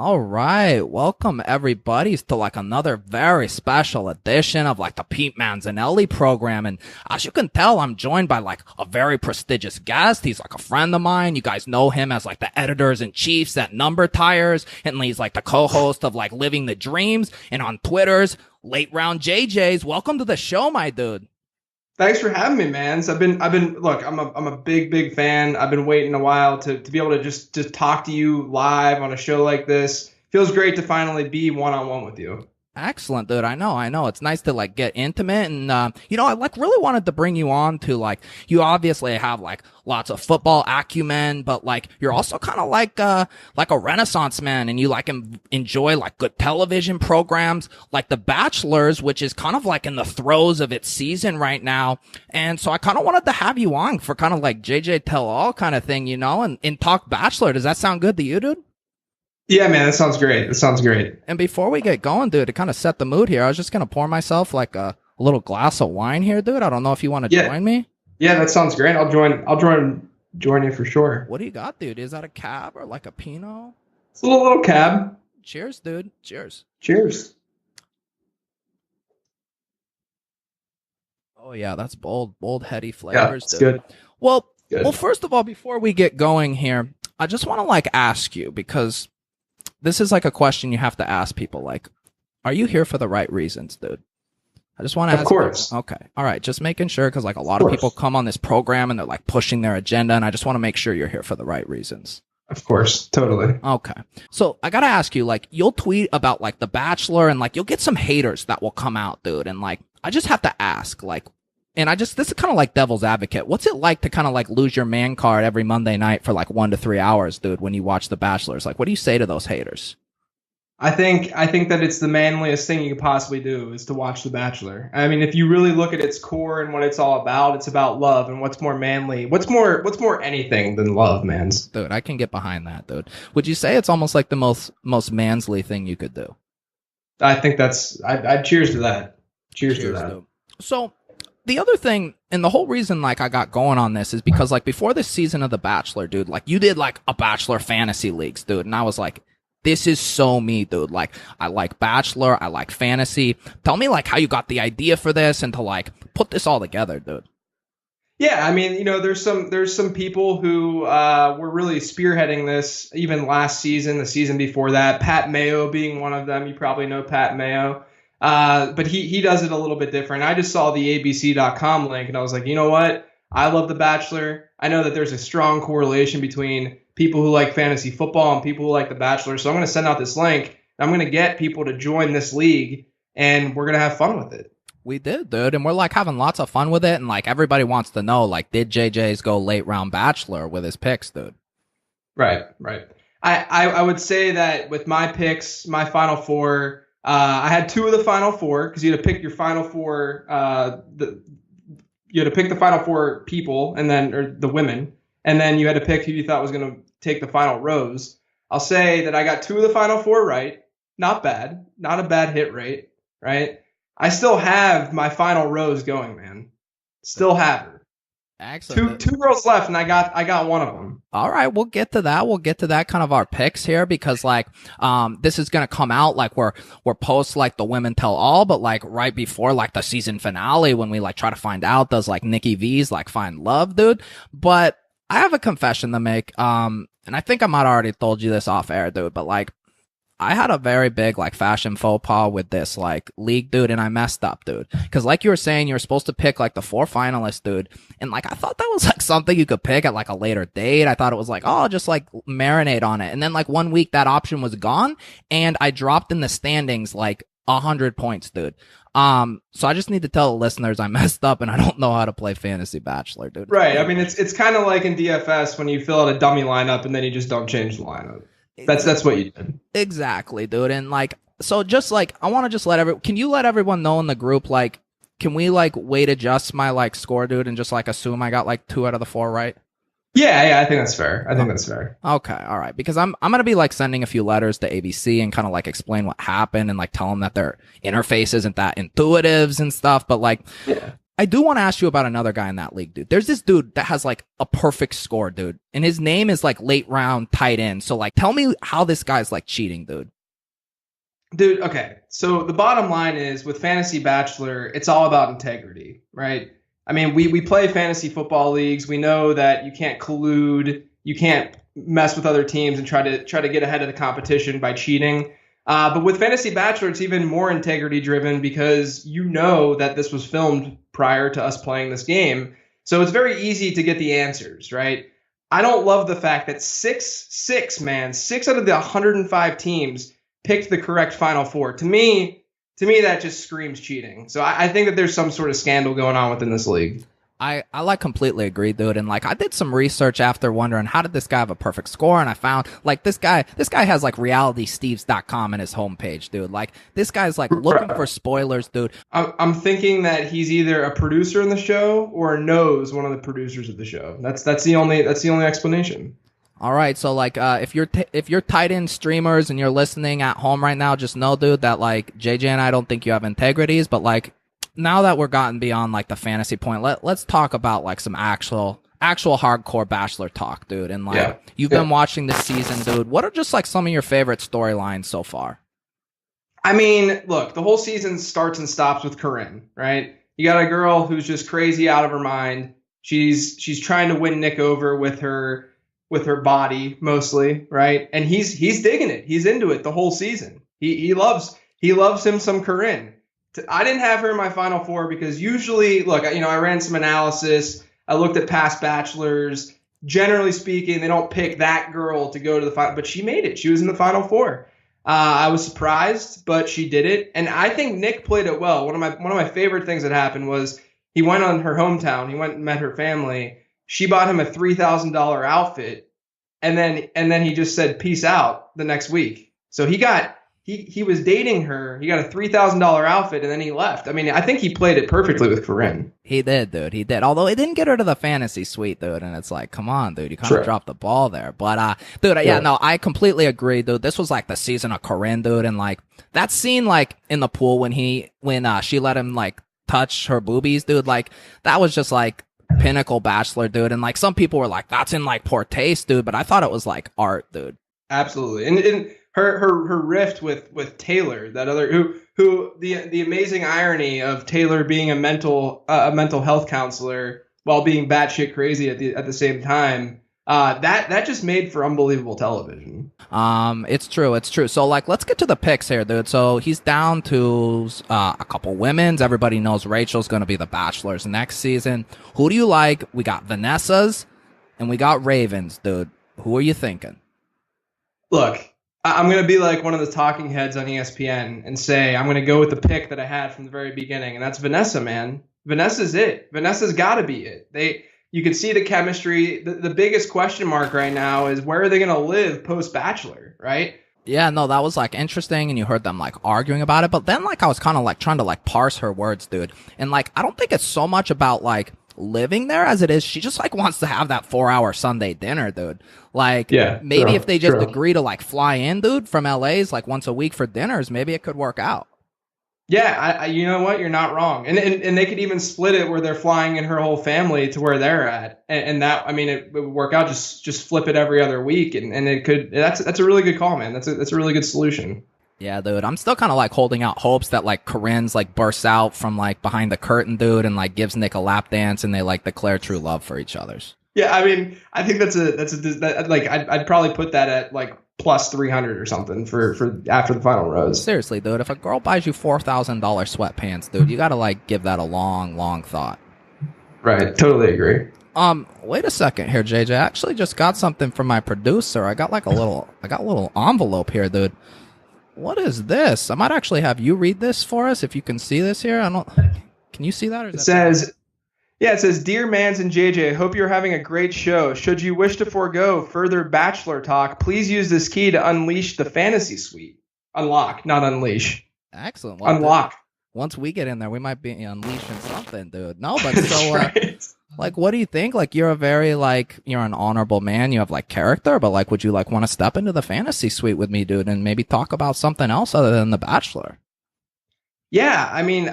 All right, welcome everybody to like another very special edition of like the Pete Manzinelli program. And as you can tell, I'm joined by like a very prestigious guest. He's like a friend of mine. You guys know him as like the editors in chiefs at Number Tires, and he's like the co-host of like Living the Dreams and on Twitter's Late Round JJ's. Welcome to the show, my dude. Thanks for having me, man. So look, I'm a big fan. I've been waiting a while to be able to just talk to you live on a show like this. Feels great to finally be one-on-one with you. Excellent, dude. I know. It's nice to like get intimate. And, I like really wanted to bring you on to like, you obviously have like lots of football acumen, but like, you're also kind of like a Renaissance man, and you like enjoy like good television programs like The Bachelors, which is kind of like in the throes of its season right now. And so I kind of wanted to have you on for kind of like JJ tell all kind of thing, and talk Bachelor. Does that sound good to you, dude? Yeah, man, that sounds great. And before we get going, dude, to kind of set the mood here, I was just going to pour myself like a little glass of wine here, dude. I don't know if you want to join me. Yeah, that sounds great. I'll join you for sure. What do you got, dude? Is that a cab or like a Pinot? It's a little cab. Cheers, dude. Cheers. Cheers. Oh, yeah, that's bold, heady flavors, dude. Good. Well, good. First of all, before we get going here, I just want to like ask you, because this is like a question you have to ask people, like, are you here for the right reasons, dude? I just want to ask. Of course. Okay. All right. Just making sure, because like a lot of people come on this program and they're like pushing their agenda, and I just want to make sure you're here for the right reasons. Of course. Totally. Okay. So I got to ask you, like, you'll tweet about like The Bachelor and like you'll get some haters that will come out, dude. And like, I just have to ask, like, this is kind of like devil's advocate. What's it like to kind of like lose your man card every Monday night for like 1 to 3 hours, dude, when you watch The Bachelors? Like, what do you say to those haters? I think that it's the manliest thing you could possibly do is to watch The Bachelor. I mean, if you really look at its core and what it's all about, it's about love. And what's more manly? What's more anything than love, man? Dude, I can get behind that, dude. Would you say it's almost like the most manly thing you could do? I think I cheers to that. Cheers to that. Dude. So the other thing, and the whole reason like I got going on this is because like before this season of The Bachelor, dude, like you did like a Bachelor fantasy leagues, dude. And I was like, this is so me, dude. Like I like Bachelor, I like fantasy. Tell me like how you got the idea for this and to like put this all together, dude. Yeah, I mean, there's some people who were really spearheading this even last season, the season before that, Pat Mayo being one of them. You probably know Pat Mayo. But he does it a little bit different. I just saw the abc.com link and I was like, you know what? I love The Bachelor. I know that there's a strong correlation between people who like fantasy football and people who like The Bachelor. So I'm going to send out this link. I'm going to get people to join this league and we're going to have fun with it. We did, dude. And we're like having lots of fun with it. And like everybody wants to know, like, did JJ's go late round Bachelor with his picks, dude? Right. I would say that with my picks, my final four, I had two of the final four because you had to pick your final four. You had to pick the final four people or the women, and then you had to pick who you thought was going to take the final rose. I'll say that I got two of the final four right. Not bad. Not a bad hit rate, right? I still have my final rose going, man. Still have her. Excellent. Two girls left, and I got one of them. All right, we'll get to that. We'll get to that kind of our picks here because like this is gonna come out like we're post like the women tell all, but like right before like the season finale when we like try to find out does like Nikki V's like find love, dude. But I have a confession to make. And I think I might already told you this off air, dude, but like I had a very big like fashion faux pas with this like league, dude, and I messed up, dude. Because like you were saying, you were supposed to pick like the 4 finalists, dude, and like I thought that was like something you could pick at like a later date. I thought it was like, oh, just like marinate on it, and then like 1 week that option was gone, and I dropped in the standings like 100 points, dude. So I just need to tell the listeners I messed up and I don't know how to play Fantasy Bachelor, dude. Right. I mean, it's kind of like in DFS when you fill out a dummy lineup and then you just don't change the lineup. That's what you did. Exactly, dude. And like, so just like, I want to just can you let everyone know in the group, like, can we like weight adjust my like score, dude, and just like assume I got like 2 out of the 4 right? Yeah, I think that's fair. That's fair. Okay, all right. Because I'm gonna be like sending a few letters to ABC and kind of like explain what happened and like tell them that their interface isn't that intuitive and stuff. But like, yeah. I do want to ask you about another guy in that league, dude. There's this dude that has like a perfect score, dude. And his name is like late round tight end. So like, tell me how this guy's like cheating, dude. Dude, okay. So the bottom line is with Fantasy Bachelor, it's all about integrity, right? I mean, we play fantasy football leagues. We know that you can't collude, you can't mess with other teams and try to get ahead of the competition by cheating. But with Fantasy Bachelor, it's even more integrity driven because you know that this was filmed prior to us playing this game. So it's very easy to get the answers, right? I don't love the fact that six out of the 105 teams picked the correct Final Four. To me, that just screams cheating. So I think that there's some sort of scandal going on within this league. I like completely agree, dude. And like I did some research after wondering how did this guy have a perfect score, and I found like this guy has like realitysteves.com in his homepage, dude. Like this guy's like looking for spoilers, dude. I'm thinking that he's either a producer in the show or knows one of the producers of the show. That's the only explanation. All right, so like if you're tight end streamers and you're listening at home right now, just know, dude, that like JJ and I don't think you have integrities, but like now that we're gotten beyond like the fantasy point, let's talk about like some actual hardcore Bachelor talk, dude. And like you've been watching this season, dude. What are just like some of your favorite storylines so far? I mean, look, the whole season starts and stops with Corinne, right? You got a girl who's just crazy out of her mind. She's trying to win Nick over with her body mostly, right? And he's digging it. He's into it the whole season. He loves him some Corinne. I didn't have her in my Final Four because usually, look, I ran some analysis. I looked at past Bachelors. Generally speaking, they don't pick that girl to go to the final, but she made it. She was in the Final Four. I was surprised, but she did it. And I think Nick played it well. One of my favorite things that happened was he went on her hometown. He went and met her family. She bought him a $3,000 outfit. And then he just said, peace out the next week. So he was dating her. He got a $3,000 outfit and then he left. I mean, I think he played it perfectly with Corinne. He did, dude. He did. Although it didn't get her to the fantasy suite, dude. And it's like, come on, dude. You kind of dropped the ball there. But, dude, no, I completely agree, dude. This was like the season of Corinne, dude. And like that scene, like in the pool when she let him like touch her boobies, dude. Like that was just like pinnacle Bachelor, dude. And like some people were like, that's in like poor taste, dude. But I thought it was like art, dude. Absolutely. And her rift with Taylor, that other who the amazing irony of Taylor being a mental health counselor while being batshit crazy at the same time. That just made for unbelievable television. It's true. So like, let's get to the picks here, dude. So he's down to a couple women's. Everybody knows Rachel's going to be the Bachelor's next season. Who do you like? We got Vanessa's and we got Raven's, dude. Who are you thinking? Look, I'm going to be like one of the talking heads on ESPN and say I'm going to go with the pick that I had from the very beginning, and that's Vanessa, man. Vanessa's it. Vanessa's got to be it. You can see the chemistry. The biggest question mark right now is where are they going to live post-Bachelor, right? Yeah, no, that was like interesting, and you heard them like arguing about it, but then like I was kind of like trying to like parse her words, dude. And like I don't think it's so much about like living there as it is she just like wants to have that 4-hour Sunday dinner, dude. Like maybe if they just agree to like fly in, dude, from LA's like once a week for dinners, maybe it could work out. Yeah, you know what? You're not wrong. And they could even split it where they're flying in her whole family to where they're at. And that, I mean, it would work out. Just flip it every other week. And it could, that's a really good call, man. That's a really good solution. Yeah, dude. I'm still kind of like holding out hopes that like Corinne's like bursts out from like behind the curtain, dude, and like gives Nick a lap dance and they like declare true love for each other's. Yeah, I mean, I think I'd probably put that at like plus 300 or something for after the final rose. Seriously, dude, if a girl buys you $4,000 sweatpants, dude, you got to like give that a long thought. Right. Totally agree. Wait a second here, JJ. I actually just got something from my producer. I got a little envelope here, dude. What is this? I might actually have you read this for us if you can see this here. Can you see that? Or is it says, Dear Mans and JJ, hope you're having a great show. Should you wish to forego further Bachelor talk, please use this key to unleash the fantasy suite. Unlock, not unleash. Excellent. Well, unlock. Dude, once we get in there, we might be unleashing something, dude. No, but so, right. Like, what do you think? Like, you're an honorable man. You have like character, but like, would you like want to step into the fantasy suite with me, dude, and maybe talk about something else other than The Bachelor? Yeah, I mean,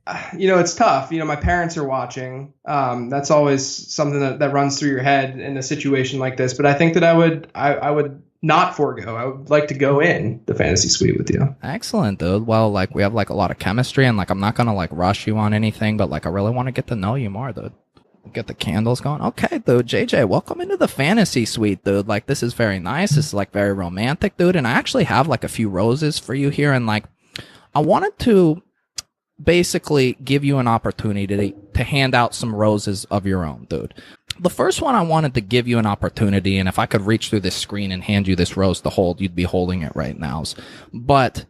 it's tough. My parents are watching. That's always something that runs through your head in a situation like this. But I think that I would not forego. I would like to go in the fantasy suite with you. Excellent, dude. Well, like we have like a lot of chemistry, and like I'm not gonna like rush you on anything, but like I really want to get to know you more, dude. Get the candles going. Okay, dude. JJ, welcome into the fantasy suite, dude. Like this is very nice. This is like very romantic, dude. And I actually have like a few roses for you here, and like I wanted to basically give you an opportunity to hand out some roses of your own, dude. The first one I wanted to give you an opportunity, and if I could reach through this screen and hand you this rose to hold, you'd be holding it right now. But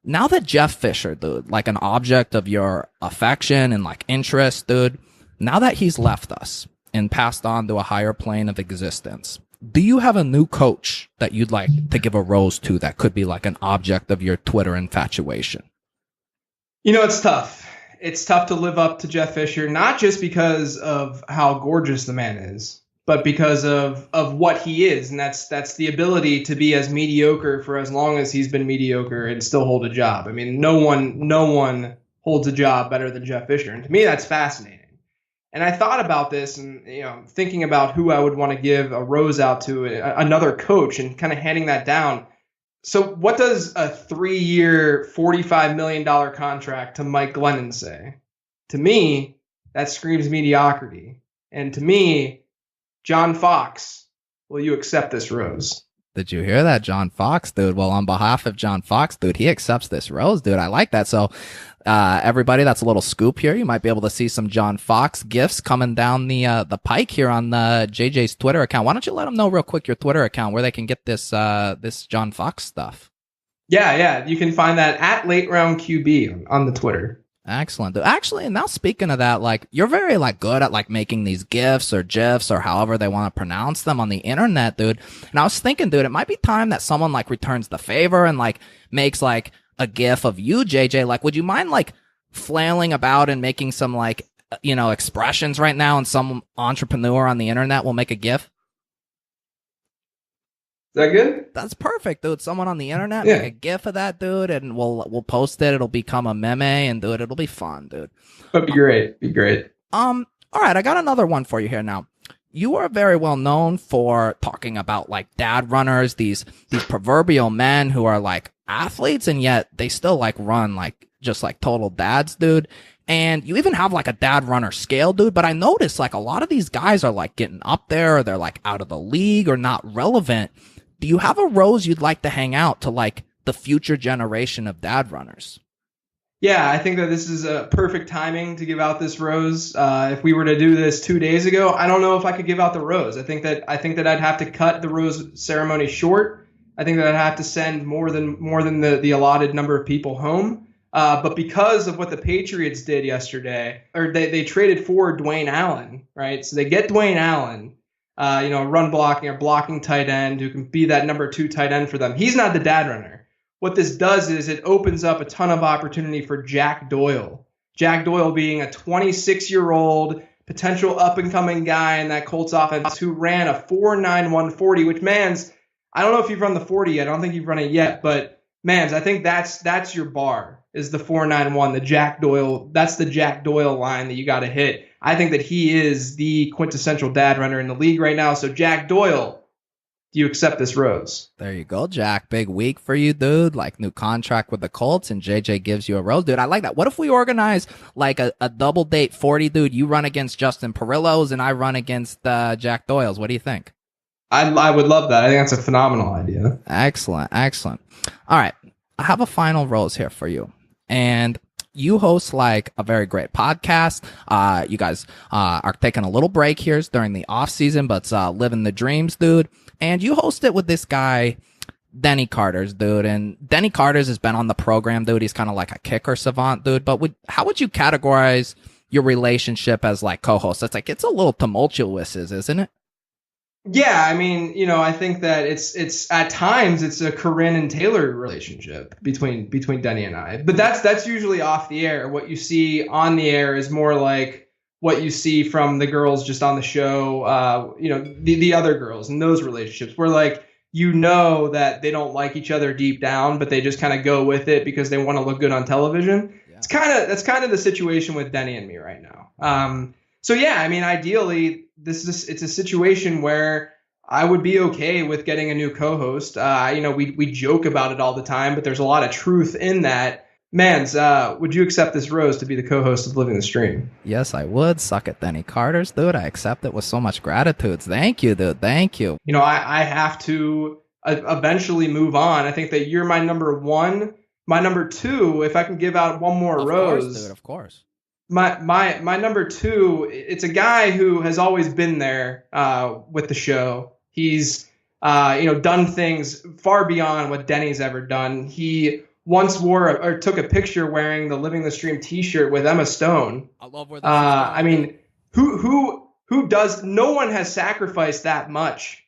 now that Gif Fisher, dude, like an object of your affection and like interest, dude, now that he's left us and passed on to a higher plane of existence, do you have a new coach that you'd like to give a rose to that could be like an object of your Twitter infatuation? It's tough. It's tough to live up to Gif Fisher, not just because of how gorgeous the man is, but because of what he is. And that's the ability to be as mediocre for as long as he's been mediocre and still hold a job. I mean, no one holds a job better than Gif Fisher. And to me, that's fascinating. And I thought about this and, thinking about who I would want to give a rose out to, another coach, and kind of handing that down. So what does a 3-year, $45 million contract to Mike Glennon say? To me, that screams mediocrity. And to me, John Fox, will you accept this rose? Did you hear that, John Fox, dude? Well, on behalf of John Fox, dude, he accepts this rose, dude. I like that. So everybody, that's a little scoop here. You might be able to see some John Fox gifts coming down the pike here on JJ's Twitter account. Why don't you let them know real quick your Twitter account where they can get this John Fox stuff? Yeah. You can find that at Late Round QB on the Twitter. Excellent. Actually, and now speaking of that, like you're very like good at like making these GIFs or GIFs or however they want to pronounce them on the internet, dude. And I was thinking, dude, it might be time that someone like returns the favor and like makes like a GIF of you, JJ. Like, would you mind like flailing about and making some like, expressions right now, and some entrepreneur on the internet will make a GIF? Is that good? That's perfect, dude. Someone on the internet make a GIF of that, dude, and we'll post it. It'll become a meme, and dude, it'll be fun, dude. That'd be great. Be great. All right, I got another one for you here now. You are very well known for talking about like dad runners, these proverbial men who are like athletes, and yet they still like run like just like total dads, dude. And you even have like a dad runner scale, dude. But I noticed like a lot of these guys are like getting up there, or they're like out of the league or not relevant. Do you have a rose you'd like to hang out to like the future generation of dad runners? Yeah, I think that this is a perfect timing to give out this rose. If we were to do this 2 days ago, I don't know if I could give out the rose. I think that I'd have to cut the rose ceremony short. I think that I'd have to send more than the allotted number of people home. But because of what the Patriots did yesterday, or they traded for Dwayne Allen, right? So they get Dwayne Allen. Run blocking or blocking tight end who can be that number 2 tight end for them. He's not the dad runner. What this does is it opens up a ton of opportunity for Jack Doyle. Jack Doyle being a 26-year-old potential up-and-coming guy in that Colts offense who ran a 4.91 40, which, Mans, I don't know if you've run the 40 yet. I don't think you've run it yet, but, Mans, I think that's your bar, is the 4.91, the Jack Doyle. That's the Jack Doyle line that you got to hit. I think that he is the quintessential dad runner in the league right now. So, Jack Doyle, do you accept this rose? There you go, Jack. Big week for you, dude. Like new contract with the Colts, and JJ gives you a rose, dude. I like that. What if we organize like a double date 40, dude? You run against Justin Perillo's and I run against Jack Doyle's. What do you think? I would love that. I think that's a phenomenal idea. Excellent. All right. I have a final rose here for you. And you host like a very great podcast. You guys are taking a little break here during the off season, but living the dreams, dude. And you host it with this guy, Denny Carter's, dude. And Denny Carter's has been on the program, dude. He's kind of like a kicker savant, dude. But how would you categorize your relationship as like co-host? It's a little tumultuous, isn't it? Yeah, I mean, I think that it's at times it's a Corinne and Taylor relationship between Denny and I. But that's usually off the air. What you see on the air is more like what you see from the girls just on the show, the other girls in those relationships where like that they don't like each other deep down, but they just kind of go with it because they want to look good on television. Yeah. that's kind of the situation with Denny and me right now. So yeah, I mean, ideally, it's a situation where I would be okay with getting a new co-host. We joke about it all the time, but there's a lot of truth in that. Mans, would you accept this rose to be the co-host of Living the Stream? Yes, I would. Suck it, Denny Carter's, dude. I accept it with so much gratitude. Thank you, dude. Thank you. I have to eventually move on. I think that you're my number one. My number two, if I can give out one more rose. Of course, dude, of course. My number two, it's a guy who has always been there with the show. He's done things far beyond what Denny's ever done. He once took a picture wearing the Living the Stream t-shirt with Emma Stone. I love where this is going. I mean, who does? No one has sacrificed that much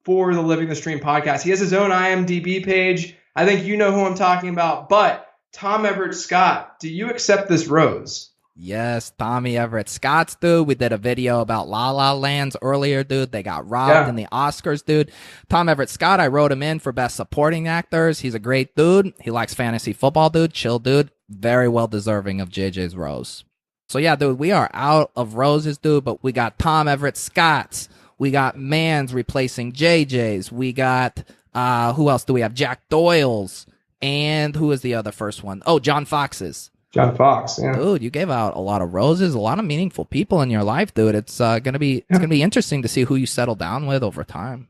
for the Living the Stream podcast. He has his own IMDb page. I think you know who I'm talking about. But Tom Everett Scott, do you accept this rose? Yes, Tommy Everett Scott's, dude. We did a video about La La Lands earlier, dude. They got robbed in the Oscars, dude. Tom Everett Scott, I wrote him in for Best Supporting Actors. He's a great dude. He likes fantasy football, dude. Chill, dude. Very well deserving of JJ's rose. So yeah, dude, we are out of roses, dude, but we got Tom Everett Scott's. We got Mans replacing JJ's. We got, who else do we have? Jack Doyle's. And who is the other first one? Oh, John Fox's. John Fox, yeah. Dude, you gave out a lot of roses, a lot of meaningful people in your life, dude. It's gonna be interesting to see who you settle down with over time.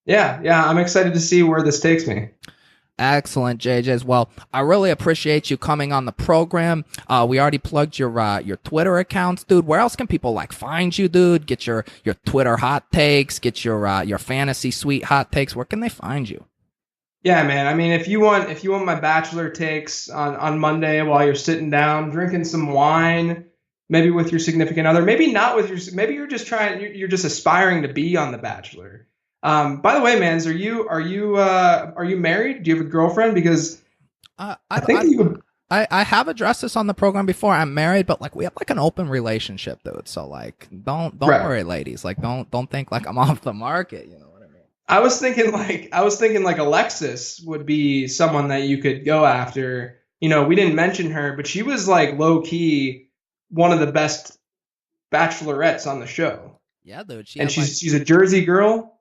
Yeah, I'm excited to see where this takes me. Excellent, JJ. Well, I really appreciate you coming on the program. We already plugged your Twitter accounts, dude. Where else can people find you, dude? Get your Twitter hot takes, get your fantasy suite hot takes. Where can they find you? Yeah, man. I mean, if you want my Bachelor takes on Monday while you're sitting down drinking some wine, maybe with your significant other, maybe not with maybe you're just aspiring to be on The Bachelor. By the way, Mans, are you married? Do you have a girlfriend? Because I have addressed this on the program before. I'm married, but we have an open relationship, dude. So don't worry, ladies. Don't think I'm off the market. You know what I mean? I was thinking Alexis would be someone that you could go after. We didn't mention her, but she was low key one of the best bachelorettes on the show. Yeah, dude. She's a Jersey girl.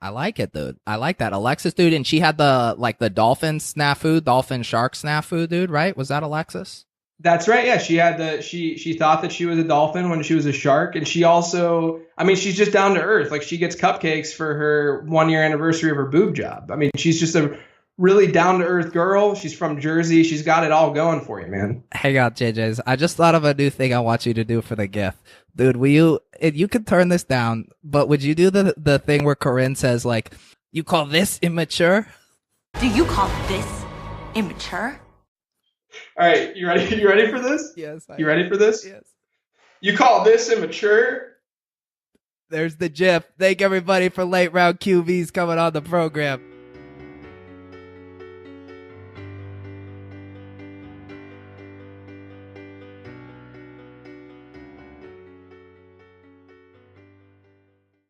I like it, dude. I like that. Alexis, dude. And she had the dolphin shark snafu, dude, right? Was that Alexis? That's right. Yeah. She thought that she was a dolphin when she was a shark. And she also, she's just down to earth. She gets cupcakes for her 1-year anniversary of her boob job. She's just a really down to earth girl. She's from Jersey. She's got it all going for you, man. Hang on, JJ's. I just thought of a new thing I want you to do for the GIF. Dude, you could turn this down, but would you do the thing where Corinne says, you call this immature? Do you call this immature? All right, you ready? You ready for this? Yes. You ready for this? Yes. You call this immature? There's the GIF. Thank everybody for late round QVs coming on the program.